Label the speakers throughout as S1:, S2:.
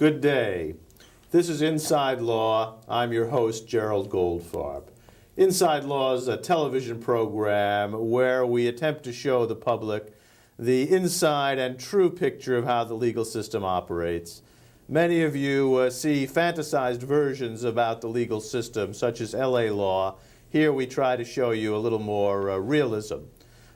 S1: Good day. This is Inside Law. I'm your host, Gerald Goldfarb. Inside Law is a television program where we attempt to show the public the inside and true picture of how the legal system operates. Many of you see fantasized versions about the legal system, such as LA law. Here we try to show you a little more realism.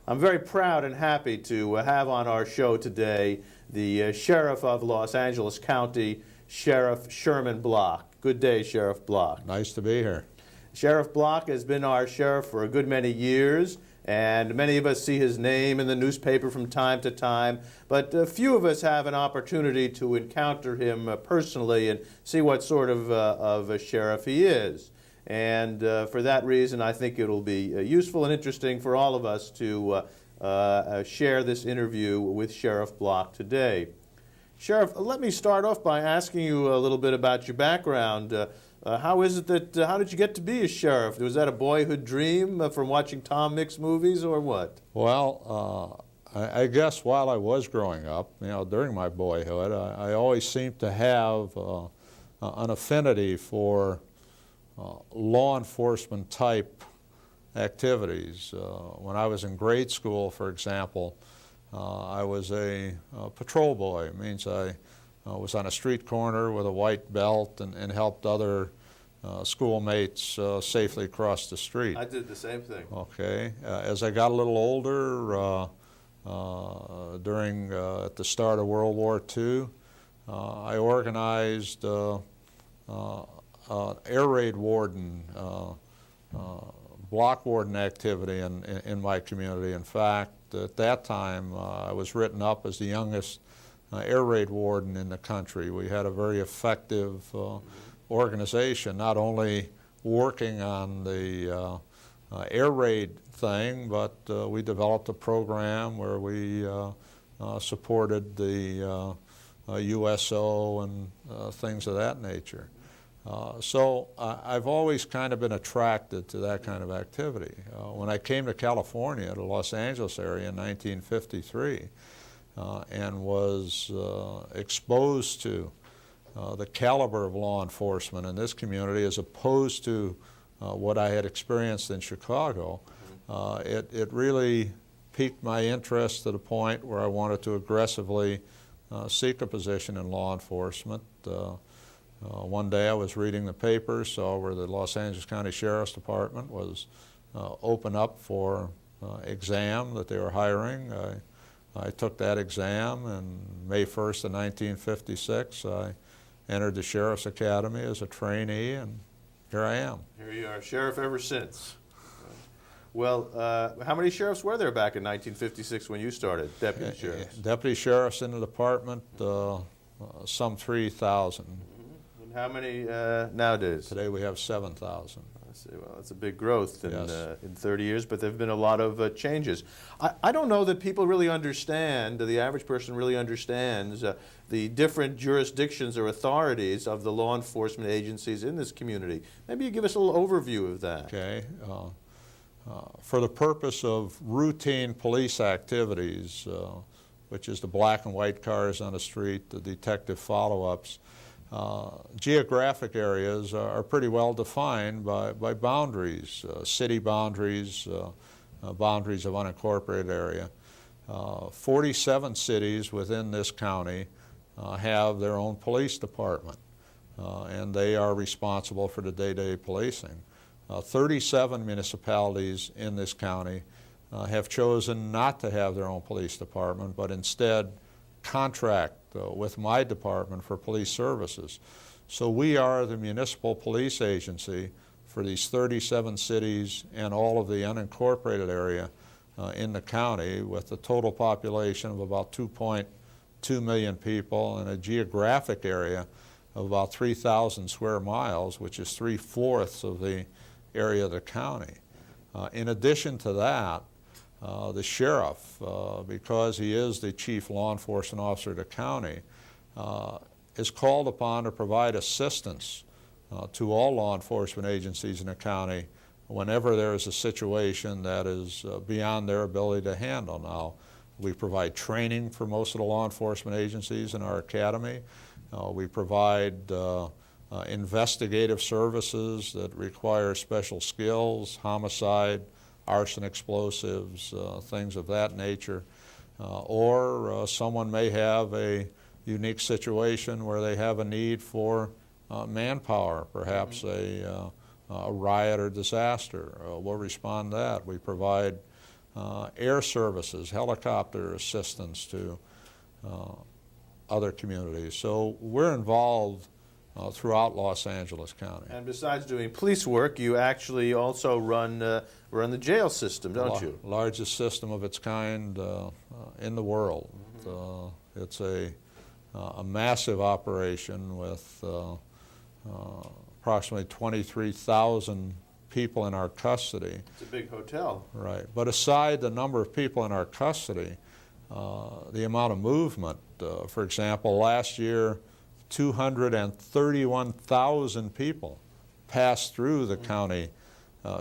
S1: I'm very proud and happy to have on our show today the Sheriff of Los Angeles County, Sheriff Sherman Block. Good day, Sheriff Block.
S2: Nice to be here.
S1: Sheriff Block has been our sheriff for a good many years, and many of us see his name in the newspaper from time to time, but few of us have an opportunity to encounter him personally and see what sort of a sheriff he is. And for that reason, I think it'll be useful and interesting for all of us to share this interview with Sheriff Block today. Sheriff, let me start off by asking you a little bit about your background. How did you get to be a sheriff? Was that a boyhood dream from watching Tom Mix movies, or what?
S2: Well, I guess while I was growing up, during my boyhood, I always seemed to have an affinity for law enforcement type activities. When I was in grade school, for example, I was a patrol boy. It means I was on a street corner with a white belt and helped other schoolmates safely cross the street.
S1: I did the same thing.
S2: Okay. As I got a little older, at the start of World War II, I organized air raid warden, block warden activity in my community. In fact, at that time, I was written up as the youngest air raid warden in the country. We had a very effective organization, not only working on the air raid thing, but we developed a program where we supported the USO and things of that nature. So I've always kind of been attracted to that kind of activity. When I came to California, to Los Angeles area in 1953, and was exposed to the caliber of law enforcement in this community as opposed to what I had experienced in Chicago, it really piqued my interest to the point where I wanted to aggressively seek a position in law enforcement. One day I was reading the paper, saw where the Los Angeles County Sheriff's Department was open up for exam that they were hiring. I took that exam, and May 1st of 1956, I entered the Sheriff's Academy as a trainee, and here I am.
S1: Here you are, sheriff ever since. Well, how many sheriffs were there back in 1956 when you started, deputy sheriffs?
S2: Deputy sheriffs in the department, some 3,000.
S1: How many nowadays?
S2: Today we have 7,000.
S1: I see. Well, that's a big growth in,
S2: Yes.
S1: In 30 years, but there have been a lot of changes. I don't know that people really understand, the average person really understands the different jurisdictions or authorities of the law enforcement agencies in this community. Maybe you give us a little overview of that.
S2: Okay. For the purpose of routine police activities, which is the black and white cars on the street, the detective follow-ups, geographic areas are pretty well defined by boundaries, city boundaries, boundaries of unincorporated area. 47 cities within this county have their own police department, and they are responsible for the day-to-day policing. 37 municipalities in this county have chosen not to have their own police department, but instead contract with my department for police services. So we are the municipal police agency for these 37 cities and all of the unincorporated area in the county, with a total population of about 2.2 million people and a geographic area of about 3,000 square miles, which is 3/4 of the area of the county. In addition to that, the sheriff, because he is the chief law enforcement officer of the county, is called upon to provide assistance to all law enforcement agencies in the county whenever there is a situation that is beyond their ability to handle. Now, we provide training for most of the law enforcement agencies in our academy. We provide investigative services that require special skills, homicide, arson explosives, things of that nature. Or someone may have a unique situation where they have a need for manpower, perhaps a riot or disaster. We'll respond to that. We provide air services, helicopter assistance to other communities. So we're involved throughout Los Angeles County.
S1: And besides doing police work, you actually also run the jail system, don't you?
S2: Largest system of its kind in the world. It's a massive operation with approximately 23,000 people in our custody.
S1: It's a big hotel.
S2: Right. But aside the number of people in our custody, the amount of movement, for example, last year 231,000 people passed through the county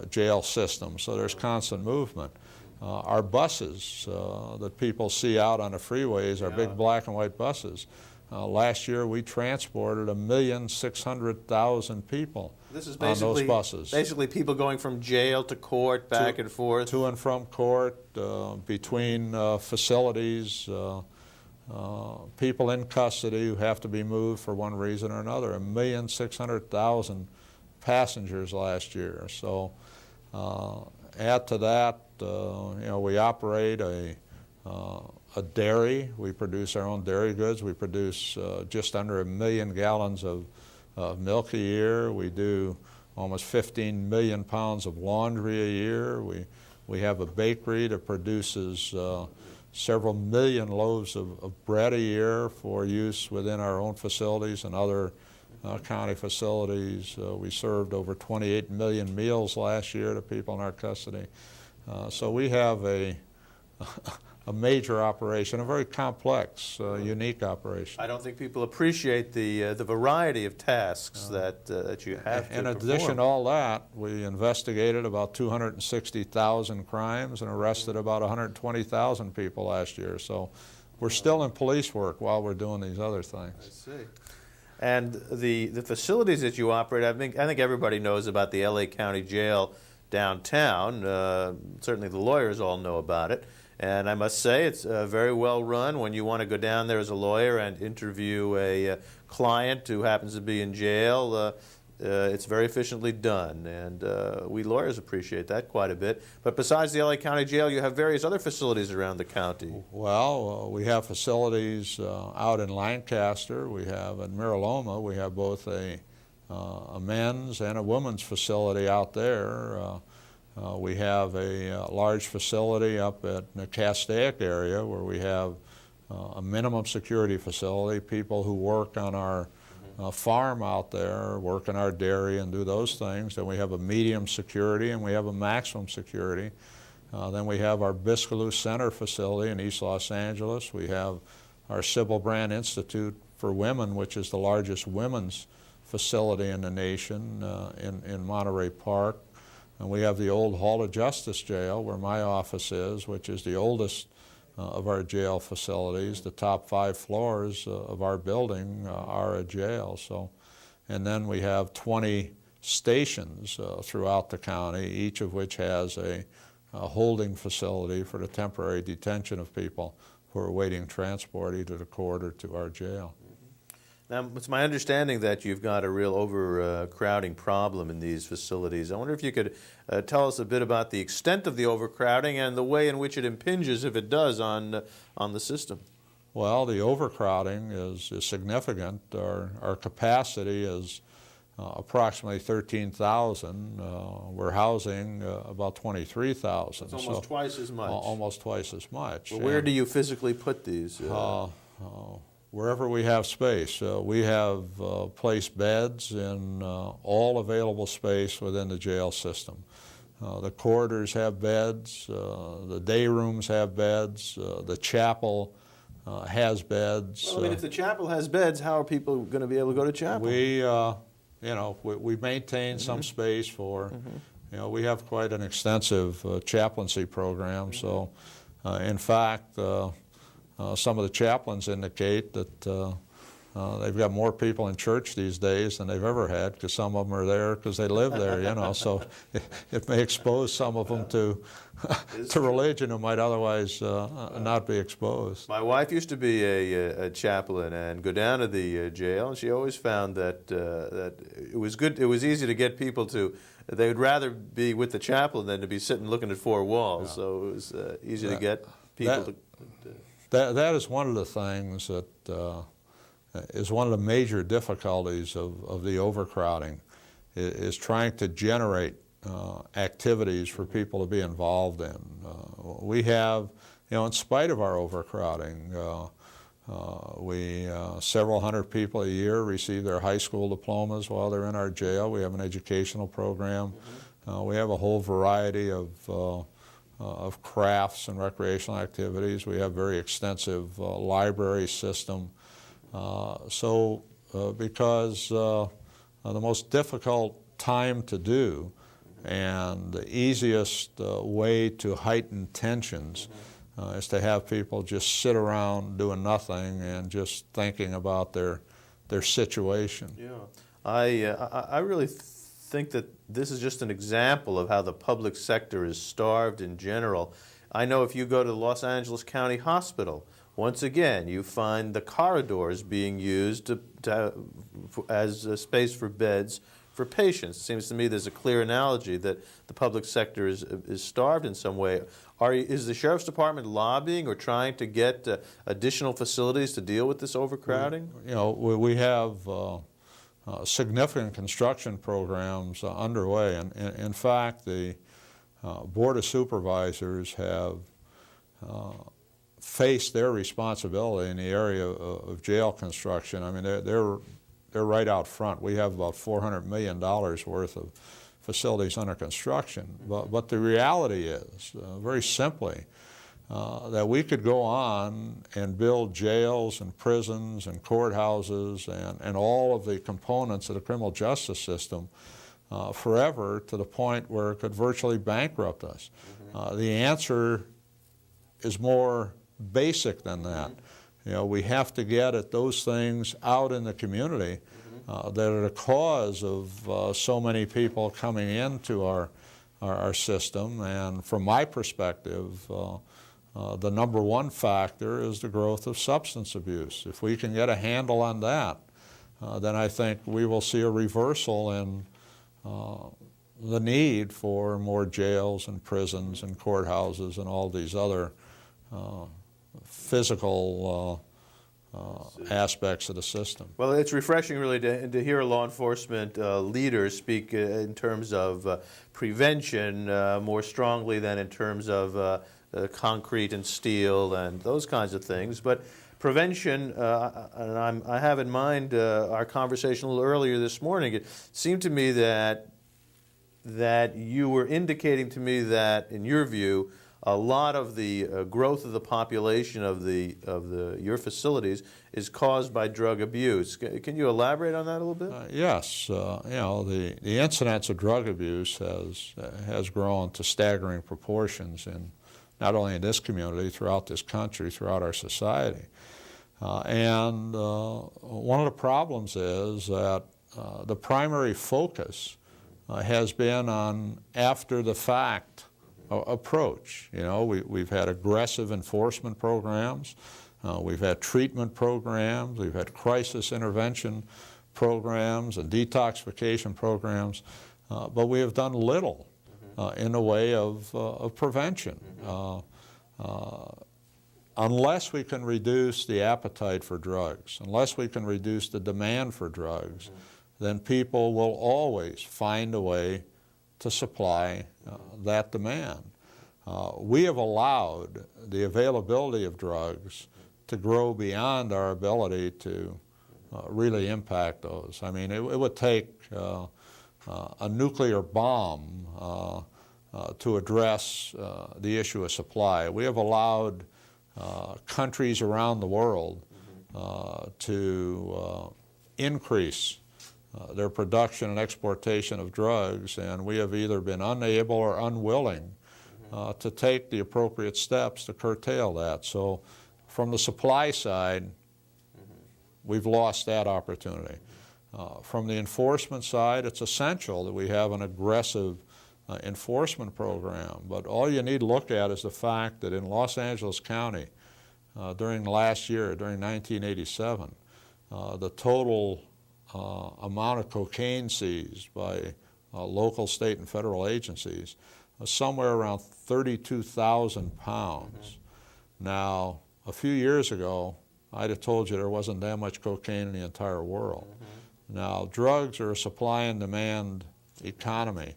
S2: jail system, so there's constant movement. Our buses that people see out on the freeways, our big black and white buses, last year we transported 1,600,000 people on those buses.
S1: Basically people going from jail to court, back and forth.
S2: To and from court, between facilities, people in custody who have to be moved for one reason or another. 1,600,000 passengers last year. So add to that, we operate a dairy. We produce our own dairy goods. We produce just under 1 million gallons of milk a year. We do almost 15 million pounds of laundry a year. We have a bakery that produces several million loaves of bread a year for use within our own facilities and other county facilities. We served over 28 million meals last year to people in our custody. So we have a major operation, a very complex, unique operation.
S1: I don't think people appreciate the variety of tasks that you have to
S2: In
S1: perform.
S2: addition to all that, we investigated about 260,000 crimes and arrested about 120,000 people last year. So we're still in police work while we're doing these other things.
S1: I see. And the facilities that you operate, I think everybody knows about the LA County Jail downtown. Certainly the lawyers all know about it. And I must say it's very well run. When you want to go down there as a lawyer and interview a client who happens to be in jail, it's very efficiently done. And we lawyers appreciate that quite a bit. But besides the LA County Jail, you have various other facilities around the county.
S2: Well, we have facilities out in Lancaster. We have in Miraloma. We have both a men's and a women's facility out there. We have a large facility up at the Castaic area where we have a minimum security facility. People who work on our farm out there, work in our dairy and do those things. Then we have a medium security and we have a maximum security. Then we have our Biscalou Center facility in East Los Angeles. We have our Sybil Brand Institute for Women, which is the largest women's facility in the nation in Monterey Park. And we have the old Hall of Justice jail where my office is, which is the oldest of our jail facilities. The top 5 floors of our building are a jail. So, and then we have 20 stations throughout the county, each of which has a holding facility for the temporary detention of people who are awaiting transport either to court or to our jail.
S1: Now, it's my understanding that you've got a real overcrowding problem in these facilities. I wonder if you could tell us a bit about the extent of the overcrowding and the way in which it impinges, if it does, on the system.
S2: Well, the overcrowding is significant. Our capacity is approximately 13,000. We're housing about 23,000.
S1: It's almost twice as much.
S2: Almost twice as much.
S1: Well, where do you physically put these?
S2: Wherever we have space. We have placed beds in all available space within the jail system. The corridors have beds, the day rooms have beds, the chapel has beds.
S1: Well, I mean, if the chapel has beds, how are people going to be able to go to chapel?
S2: We maintain some space for, we have quite an extensive chaplaincy program. So, in fact, some of the chaplains indicate that They've got more people in church these days than they've ever had, because some of them are there because they live there, you know. So it may expose some of them to religion who might otherwise not be exposed.
S1: My wife used to be a chaplain and go down to the jail, and she always found that that it was good. It was easy to get people to. They would rather be with the chaplain than to be sitting looking at four walls. Yeah. So it was easy to get people to.
S2: That is one of the things that is one of the major difficulties of the overcrowding, is trying to generate activities for people to be involved in. We have, you know, in spite of our overcrowding, several hundred people a year receive their high school diplomas while they're in our jail. We have an educational program. We have a whole variety of crafts and recreational activities. We have a very extensive library system. Because the most difficult time to do and the easiest way to heighten tensions is to have people just sit around doing nothing and just thinking about their situation.
S1: Yeah, I really think that this is just an example of how the public sector is starved in general. I know if you go to the Los Angeles County Hospital, once again, you find the corridors being used as a space for beds for patients. It seems to me there's a clear analogy that the public sector is starved in some way. Is the Sheriff's Department lobbying or trying to get additional facilities to deal with this overcrowding?
S2: We have significant construction programs underway. And in fact, the Board of Supervisors have face their responsibility in the area of jail construction. I mean, they're right out front. We have about $400 million worth of facilities under construction. But the reality is, very simply, that we could go on and build jails and prisons and courthouses and all of the components of the criminal justice system forever, to the point where it could virtually bankrupt us. The answer is more basic than that. You know, we have to get at those things out in the community that are the cause of so many people coming into our system. And from my perspective, the number one factor is the growth of substance abuse. If we can get a handle on that, then I think we will see a reversal in the need for more jails and prisons and courthouses and all these other physical aspects of the system.
S1: Well, it's refreshing really to hear a law enforcement leader speak in terms of prevention more strongly than in terms of concrete and steel and those kinds of things. But prevention, and I have in mind our conversation a little earlier this morning, it seemed to me that you were indicating to me that, in your view, a lot of the growth of the population of your facilities is caused by drug abuse. Can you elaborate on that a little bit?
S2: Yes. You know, the incidence of drug abuse has grown to staggering proportions, in not only in this community, throughout this country, throughout our society. And one of the problems is that the primary focus has been on after-the-fact approach. You know, we've had aggressive enforcement programs, we've had treatment programs, we've had crisis intervention programs and detoxification programs, but we have done little in the way of prevention. Unless we can reduce the appetite for drugs, unless we can reduce the demand for drugs, then people will always find a way to supply that demand. We have allowed the availability of drugs to grow beyond our ability to really impact those. I mean, it would take a nuclear bomb to address the issue of supply. We have allowed countries around the world to increase their production and exportation of drugs, and we have either been unable or unwilling to take the appropriate steps to curtail that. So from the supply side, we've lost that opportunity. From the enforcement side, it's essential that we have an aggressive enforcement program. But all you need to look at is the fact that in Los Angeles County, during last year, during 1987, the total amount of cocaine seized by local, state, and federal agencies was somewhere around 32,000 pounds. Now, a few years ago, I'd have told you there wasn't that much cocaine in the entire world. Now, drugs are a supply and demand economy.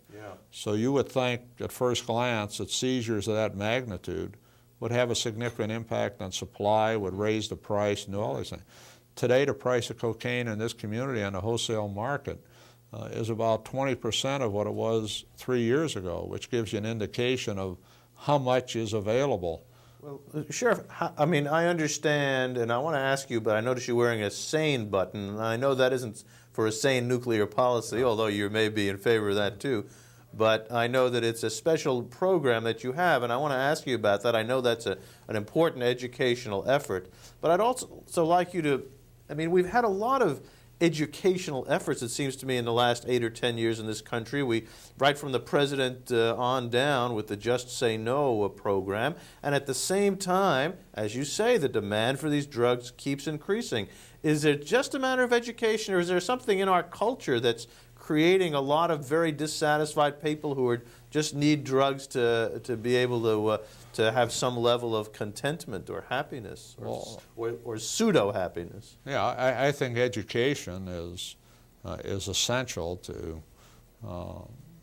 S2: So you would think at first glance that seizures of that magnitude would have a significant impact on supply, would raise the price, and do all these things. Today, the price of cocaine in this community on the wholesale market is about 20% of what it was 3 years ago, which gives you an indication of how much is available.
S1: Well, Sheriff, I mean, I understand, and I want to ask you, but I notice you're wearing a SANE button, and I know that isn't for a sane nuclear policy, although you may be in favor of that too. But I know that it's a special program that you have, and I want to ask you about that. I know that's an important educational effort. But I'd also like you to, I mean, we've had a lot of educational efforts, it seems to me, in the last 8 or 10 years in this country. Right from the president on down with the Just Say No program. And at the same time, as you say, the demand for these drugs keeps increasing. Is it just a matter of education, or is there something in our culture that's creating a lot of very dissatisfied people who just need drugs to be able to have some level of contentment or happiness or pseudo-happiness?
S2: Yeah, I think education is essential to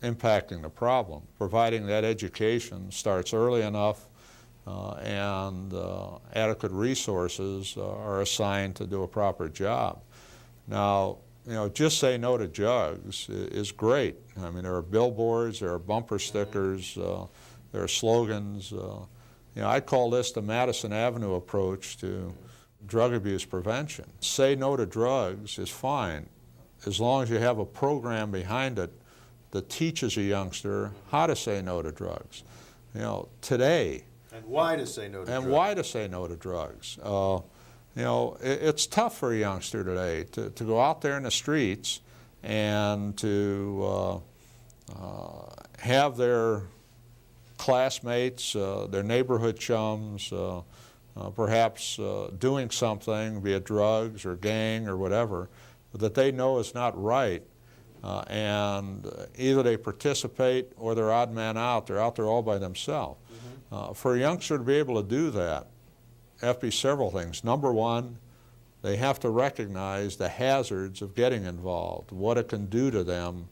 S2: impacting the problem, providing that education starts early enough and adequate resources are assigned to do a proper job. Now, just say no to drugs is great. I mean, there are billboards, there are bumper stickers, there are slogans. I call this the Madison Avenue approach to drug abuse prevention. Say no to drugs is fine, as long as you have a program behind it that teaches a youngster how to say no to drugs. Today.
S1: And why to say no to drugs.
S2: And why to say no to drugs. It's tough for a youngster today to go out there in the streets and to have their classmates, their neighborhood chums, perhaps doing something, be it drugs or gang or whatever, that they know is not right. And either they participate or they're odd man out. They're out there all by themselves. For a youngster to be able to do that, there have to be several things. Number one, they have to recognize the hazards of getting involved, what it can do to them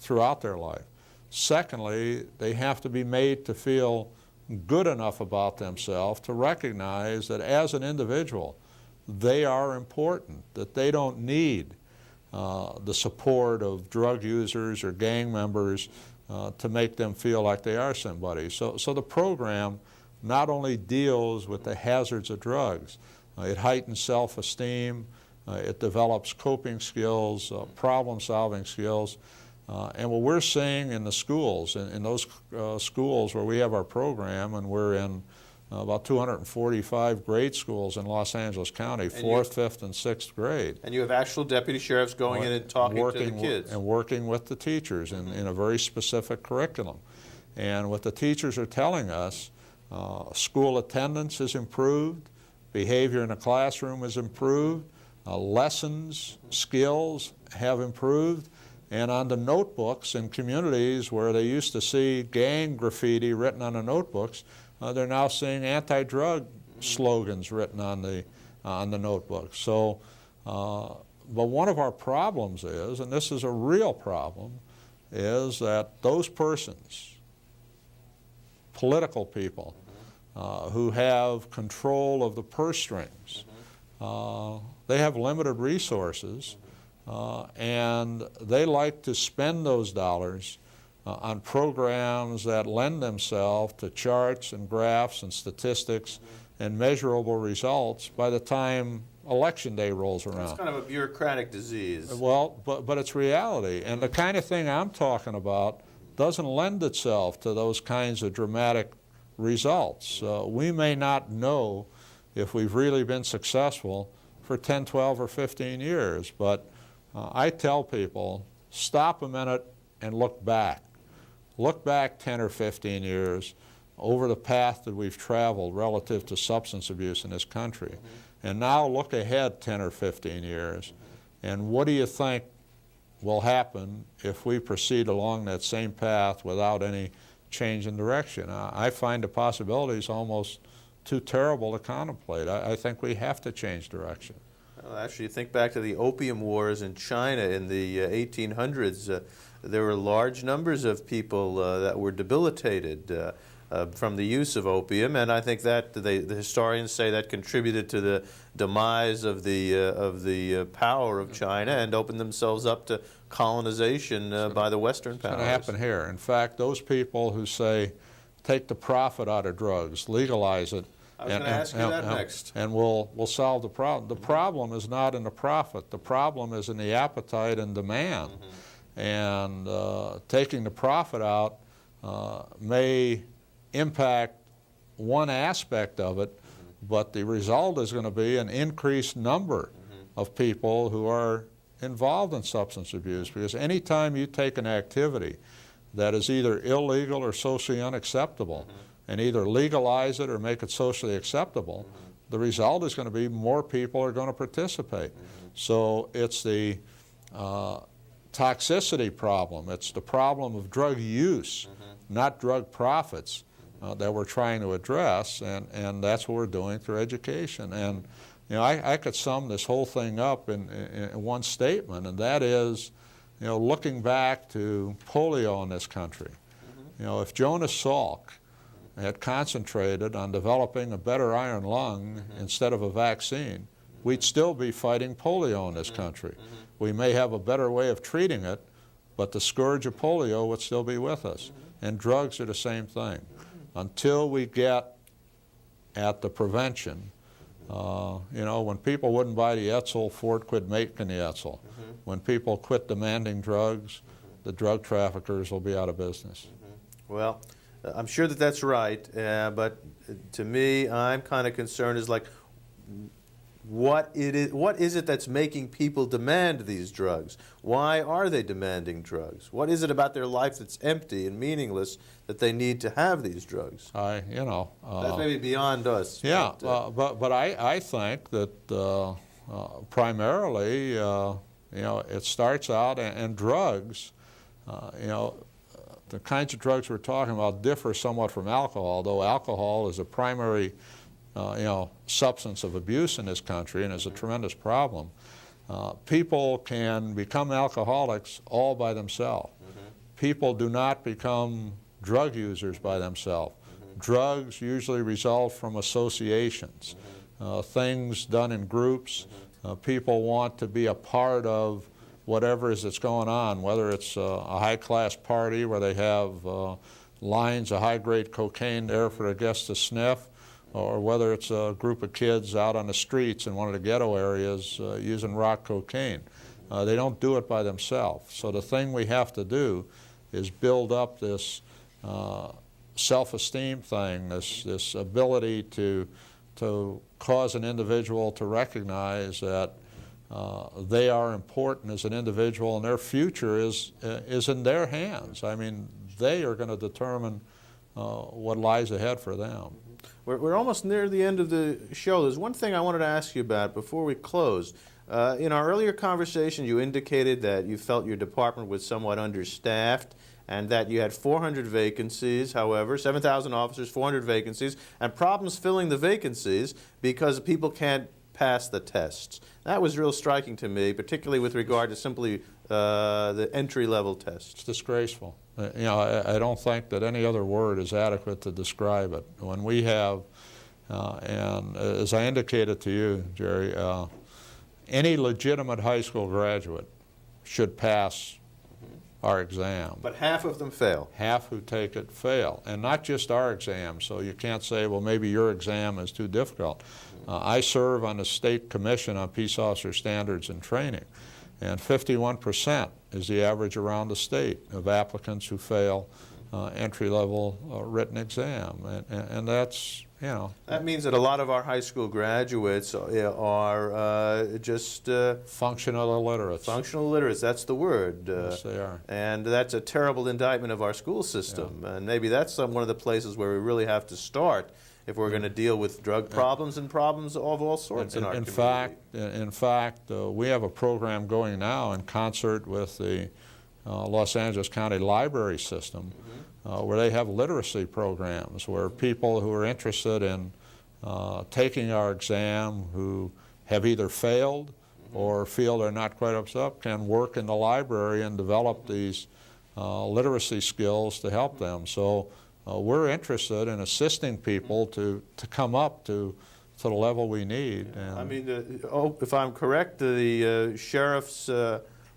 S2: throughout their life. Secondly, they have to be made to feel good enough about themselves to recognize that as an individual, they are important, that they don't need the support of drug users or gang members to make them feel like they are somebody. So the program not only deals with the hazards of drugs, it heightens self-esteem, it develops coping skills, problem-solving skills, and what we're seeing in the schools, in those schools where we have our program, and we're in about 245 grade schools in Los Angeles County, 4th, 5th, and 6th grade.
S1: And you have actual deputy sheriffs going in and talking to the kids.
S2: And working with the teachers in a very specific curriculum. And what the teachers are telling us, school attendance is improved, behavior in the classroom is improved, lessons, skills have improved, and on the notebooks in communities where they used to see gang graffiti written on the notebooks, they're now seeing anti-drug slogans written on the notebooks. So, but one of our problems is, and this is a real problem, is that those persons, political people, who have control of the purse strings, they have limited resources, and they like to spend those dollars on programs that lend themselves to charts and graphs and statistics and measurable results by the time election day rolls around.
S1: It's kind of a bureaucratic disease.
S2: Well, but it's reality. And the kind of thing I'm talking about doesn't lend itself to those kinds of dramatic results. We may not know if we've really been successful for 10, 12, or 15 years. But I tell people, stop a minute and look back. Look back 10 or 15 years over the path that we've traveled relative to substance abuse in this country. And now look ahead 10 or 15 years. And what do you think will happen if we proceed along that same path without any change in direction? I find the possibilities almost too terrible to contemplate. I think we have to change direction.
S1: Well, actually, think back to the Opium Wars in China in the 1800s. There were large numbers of people that were debilitated from the use of opium, and I think that the historians say that contributed to the demise of the power of China and opened themselves up to colonization by the Western powers.
S2: It's going to happen here. In fact, those people who say, take the profit out of drugs, legalize it,
S1: I was going to ask you that next.
S2: And we'll solve the problem. The problem is not in the profit. The problem is in the appetite and demand. And taking the profit out may impact one aspect of it, but the result is going to be an increased number of people who are involved in substance abuse, because anytime you take an activity that is either illegal or socially unacceptable and either legalize it or make it socially acceptable, the result is going to be more people are going to participate. So it's the toxicity problem, it's the problem of drug use, not drug profits, that we're trying to address, and that's what we're doing through education. And you know, I could sum this whole thing up in one statement, and that is, you know, looking back to polio in this country. You know, if Jonas Salk had concentrated on developing a better iron lung instead of a vaccine, we'd still be fighting polio in this country. We may have a better way of treating it, but the scourge of polio would still be with us. And drugs are the same thing. Until we get at the prevention, you know, when people wouldn't buy the Etzel, Ford quit making the Etzel. When people quit demanding drugs, the drug traffickers will be out of business.
S1: Well, I'm sure that that's right, but to me, I'm kind of concerned is like, what is it that's making people demand these drugs? Why are they demanding drugs? What is it about their life that's empty and meaningless that they need to have these drugs?
S2: You know,
S1: that's maybe beyond us.
S2: Yeah, but I think that primarily, you know, it starts out, and drugs, you know, the kinds of drugs we're talking about differ somewhat from alcohol, though alcohol is a primary you know, substance of abuse in this country and is a tremendous problem. People can become alcoholics all by themselves. People do not become drug users by themselves. Drugs usually result from associations, things done in groups. People want to be a part of whatever is that's going on, whether it's a high-class party where they have lines of high-grade cocaine there for the guests to sniff, or whether it's a group of kids out on the streets in one of the ghetto areas using rock cocaine. They don't do it by themselves. So the thing we have to do is build up this self-esteem thing, this ability to cause an individual to recognize that they are important as an individual and their future is in their hands. I mean, they are going to determine what lies ahead for them.
S1: We're almost near the end of the show. There's one thing I wanted to ask you about before we close. In our earlier conversation, you indicated that you felt your department was somewhat understaffed and that you had 400 vacancies, however, 7,000 officers, 400 vacancies, and problems filling the vacancies because people can't pass the tests. That was real striking to me, particularly with regard to simply the entry-level tests.
S2: It's disgraceful. You know, I don't think that any other word is adequate to describe it. When we have, and as I indicated to you, Jerry, any legitimate high school graduate should pass our exam.
S1: But half of them fail.
S2: Half who take it fail, and not just our exam, so you can't say, well, maybe your exam is too difficult. I serve on the State Commission on Peace Officer Standards and Training, and 51% is the average around the state of applicants who fail entry-level written exam, and that's, you know.
S1: That means that a lot of our high school graduates are just
S2: Functional illiterates.
S1: functional illiterates. That's the word.
S2: Yes, they are.
S1: And that's a terrible indictment of our school system. Yeah. And maybe that's one of the places where we really have to start if we're going to deal with drug problems and problems of all sorts in our community.
S2: In fact, we have a program going now in concert with the Los Angeles County Library System, where they have literacy programs where people who are interested in taking our exam, who have either failed or feel they're not quite up, can work in the library and develop these literacy skills to help them. So we're interested in assisting people to come up to the level we need. And
S1: I mean, if I'm correct, the sheriff's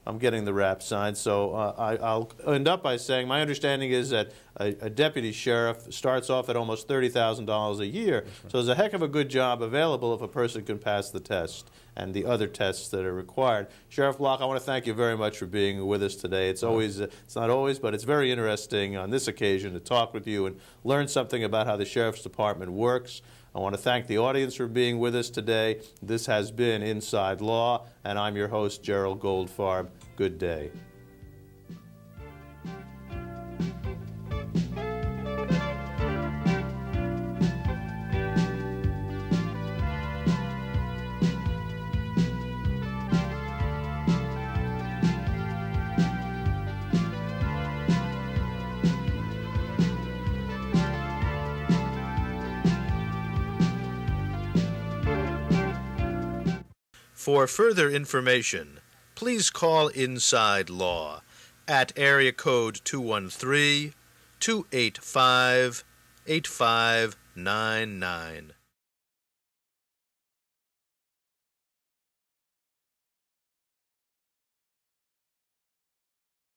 S1: I'm getting the rap sign, so I'll end up by saying my understanding is that a deputy sheriff starts off at almost $30,000 a year, so there's a heck of a good job available if a person can pass the test and the other tests that are required. Sheriff Block, I want to thank you very much for being with us today. It's always, it's not always, but it's very interesting on this occasion to talk with you and learn something about how the Sheriff's Department works. I want to thank the audience for being with us today. This has been Inside Law, and I'm your host, Gerald Goldfarb. Good day. For further information, please call Inside Law at area code 213-285-8599.